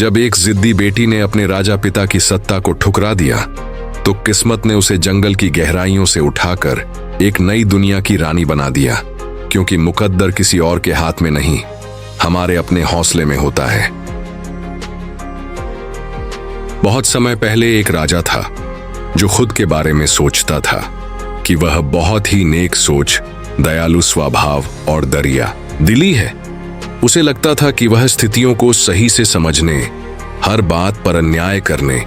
जब एक जिद्दी बेटी ने अपने राजा पिता की सत्ता को ठुकरा दिया तो किस्मत ने उसे जंगल की गहराइयों से उठाकर एक नई दुनिया की रानी बना दिया, क्योंकि मुकद्दर किसी और के हाथ में नहीं, हमारे अपने हौसले में होता है। बहुत समय पहले एक राजा था जो खुद के बारे में सोचता था कि वह बहुत ही नेक सोच, दयालु स्वभाव और दरिया दिली है। उसे लगता था कि वह स्थितियों को सही से समझने, हर बात पर अन्याय करने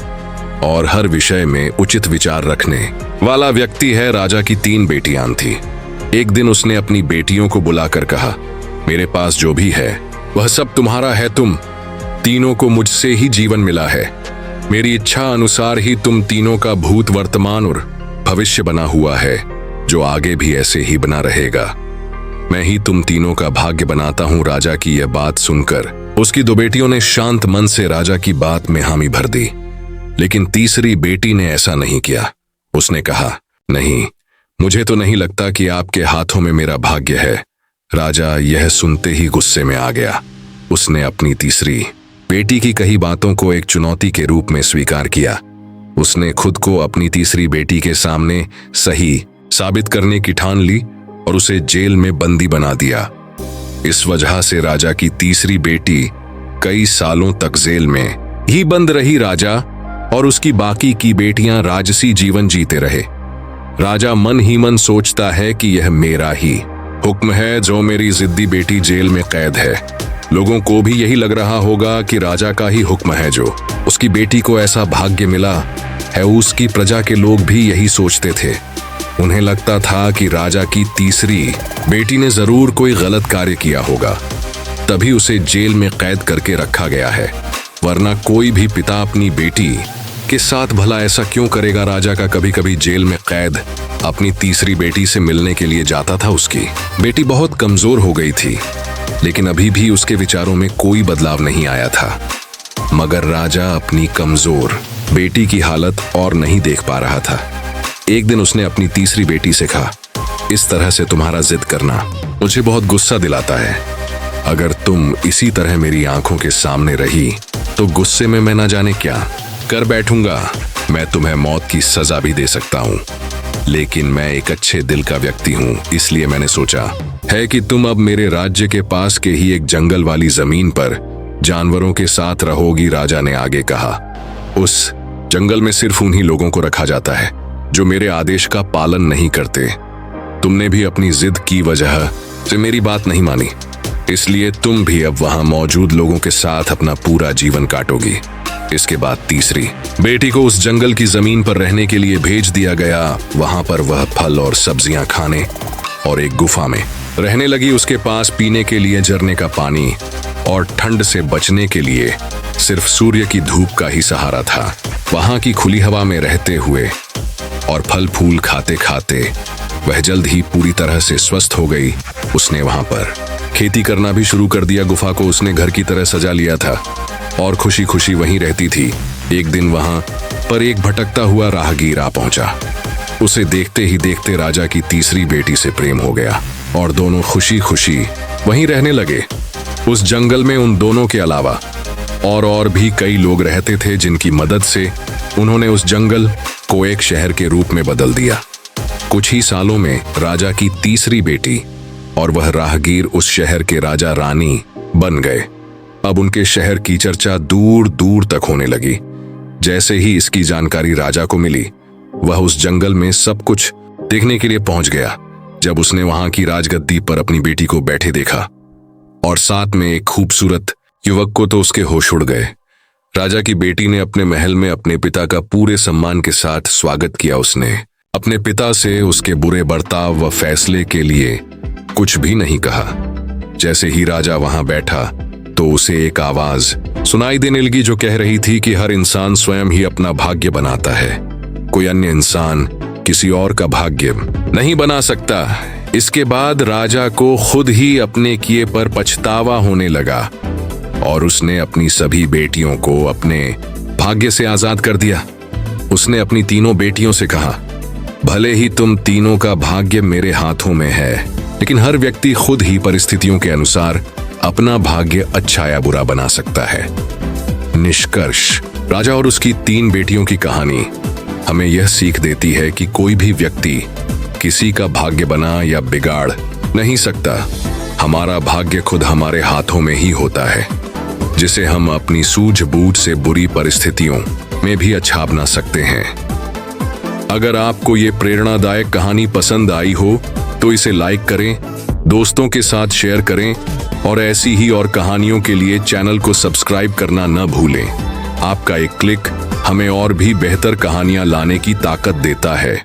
और हर विषय में उचित विचार रखने वाला व्यक्ति है। राजा की 3 बेटियां थीं। एक दिन उसने अपनी बेटियों को बुलाकर कहा, मेरे पास जो भी है वह सब तुम्हारा है। तुम तीनों को मुझसे ही जीवन मिला है। मेरी इच्छा अनुसार ही तुम तीनों का भूत, वर्तमान और भविष्य बना हुआ है, जो आगे भी ऐसे ही बना रहेगा। मैं ही तुम तीनों का भाग्य बनाता हूं। राजा की यह बात सुनकर उसकी 2 बेटियों ने शांत मन से राजा की बात में हामी भर दी, लेकिन तीसरी बेटी ने ऐसा नहीं किया। उसने कहा, नहीं, मुझे तो नहीं लगता कि आपके हाथों में मेरा भाग्य है। राजा यह सुनते ही गुस्से में आ गया। उसने अपनी तीसरी बेटी की कही बातों को एक चुनौती के रूप में स्वीकार किया। उसने खुद को अपनी तीसरी बेटी के सामने सही साबित करने की ठान ली और उसे जेल में बंदी बना दिया। इस वजह से राजा की तीसरी बेटी कई सालों तक जेल में ही बंद रही। राजा और उसकी बाकी की बेटियां राजसी जीवन जीते रहे। राजा मन ही मन सोचता है कि यह मेरा ही हुक्म है जो मेरी जिद्दी बेटी जेल में कैद है। लोगों को भी यही लग रहा होगा कि राजा का ही हुक्म है जो उसकी बेटी को ऐसा भाग्य मिला है। उसकी प्रजा के लोग भी यही सोचते थे। उन्हें लगता था कि राजा की तीसरी बेटी ने जरूर कोई गलत कार्य किया होगा, तभी उसे जेल में कैद करके रखा गया है, वरना कोई भी पिता अपनी बेटी के साथ भला ऐसा क्यों करेगा। राजा का कभी कभी जेल में कैद अपनी तीसरी बेटी से मिलने के लिए जाता था। उसकी बेटी बहुत कमजोर हो गई थी, लेकिन अभी भी उसके विचारों में कोई बदलाव नहीं आया था। मगर राजा अपनी कमजोर बेटी की हालत और नहीं देख पा रहा था। एक दिन उसने अपनी तीसरी बेटी से कहा, इस तरह से तुम्हारा जिद करना मुझे बहुत गुस्सा दिलाता है। अगर तुम इसी तरह मेरी आंखों के सामने रही तो गुस्से में मैं ना जाने क्या कर बैठूंगा। मैं तुम्हें मौत की सजा भी दे सकता हूँ, लेकिन मैं एक अच्छे दिल का व्यक्ति हूँ, इसलिए मैंने सोचा है कि तुम अब मेरे राज्य के पास के ही एक जंगल वाली जमीन पर जानवरों के साथ रहोगी। राजा ने आगे कहा, उस जंगल में सिर्फ उन्हीं लोगों को रखा जाता है जो मेरे आदेश का पालन नहीं करते। तुमने भी अपनी जिद की वजह से मेरी बात नहीं मानी, इसलिए तुम भी अब वहां मौजूद लोगों के साथ अपना पूरा जीवन काटोगी। इसके बाद तीसरी बेटी को उस जंगल की जमीन पर रहने के लिए भेज दिया गया। वहां पर वह फल और सब्जियां खाने और एक गुफा में रहने लगी। उसके पास पीने के लिए झरने का पानी और ठंड से बचने के लिए सिर्फ सूर्य की धूप का ही सहारा था। वहां की खुली हवा में रहते हुए और फल फूल खाते खाते वह जल्द ही पूरी तरह से स्वस्थ हो गई। उसने वहां पर खेती करना भी शुरू कर दिया। गुफा को उसने घर की तरह सजा लिया था और खुशी खुशी वहीं रहती थी। एक दिन वहां पर एक भटकता हुआ राहगीर आ पहुंचा। उसे देखते ही देखते राजा की तीसरी बेटी से प्रेम हो गया और दोनों खुशी खुशी वहीं रहने लगे। उस जंगल में उन दोनों के अलावा और भी कई लोग रहते थे, जिनकी मदद से उन्होंने उस जंगल को एक शहर के रूप में बदल दिया। कुछ ही सालों में राजा की तीसरी बेटी और वह राहगीर उस शहर के राजा रानी बन गए। अब उनके शहर की चर्चा दूर दूर तक होने लगी। जैसे ही इसकी जानकारी राजा को मिली, वह उस जंगल में सब कुछ देखने के लिए पहुंच गया। जब उसने वहां की राजगद्दी पर अपनी बेटी को बैठे देखा और साथ में एक खूबसूरत युवक को, तो उसके होश उड़ गए। राजा की बेटी ने अपने महल में अपने पिता का पूरे सम्मान के साथ स्वागत किया। उसने अपने पिता से उसके बुरे बर्ताव व फैसले के लिए कुछ भी नहीं कहा। जैसे ही राजा वहां बैठा तो उसे एक आवाज सुनाई देने लगी जो कह रही थी कि हर इंसान स्वयं ही अपना भाग्य बनाता है, कोई अन्य इंसान किसी और का भाग्य नहीं बना सकता। इसके बाद राजा को खुद ही अपने किए पर पछतावा होने लगा और उसने अपनी सभी बेटियों को अपने भाग्य से आजाद कर दिया। उसने अपनी तीनों बेटियों से कहा, भले ही तुम तीनों का भाग्य मेरे हाथों में है, लेकिन हर व्यक्ति खुद ही परिस्थितियों के अनुसार अपना भाग्य अच्छा या बुरा बना सकता है। निष्कर्ष, राजा और उसकी 3 बेटियों की कहानी हमें यह सीख देती है कि कोई भी व्यक्ति किसी का भाग्य बना या बिगाड़ नहीं सकता। हमारा भाग्य खुद हमारे हाथों में ही होता है, जिसे हम अपनी सूझबूझ से बुरी परिस्थितियों में भी अच्छा बना सकते हैं। अगर आपको ये प्रेरणादायक कहानी पसंद आई हो तो इसे लाइक करें, दोस्तों के साथ शेयर करें और ऐसी ही और कहानियों के लिए चैनल को सब्सक्राइब करना न भूलें। आपका एक क्लिक हमें और भी बेहतर कहानियां लाने की ताकत देता है।